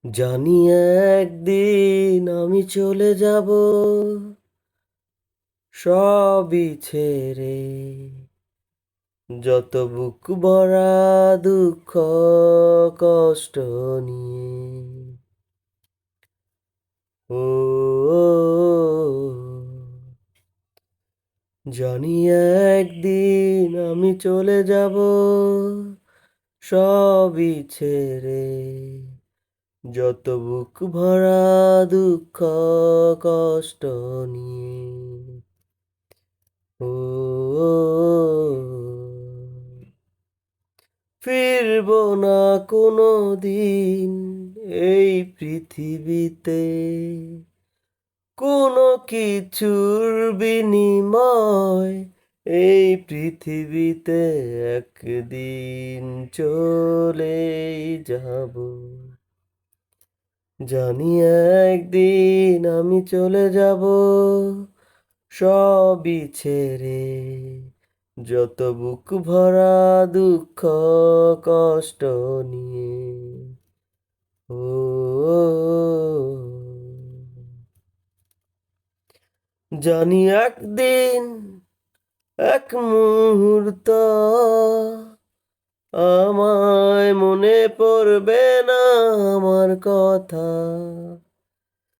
জানি একদিন আমি চলে যাব সবই ছেড়ে, যত বুক ভরা দুঃখ কষ্ট নিয়ে। ও জানি একদিন আমি চলে যাব সবই ছেড়ে, যত বুক ভরা দুঃখ কষ্ট নিয়ে। ও ফিরবো না কোনো দিন এই পৃথিবীতে, কোনো কিছুর বিনিময় এই পৃথিবীতে একদিন চলেই যাব। জানি একদিন আমি চলে যাব সবই ছেড়ে, যত বুক ভরা দুঃখ কষ্ট নিয়ে। ও জানি একদিন এক মুহূর্ত আমায় মনে পড়বে না আমার কথা।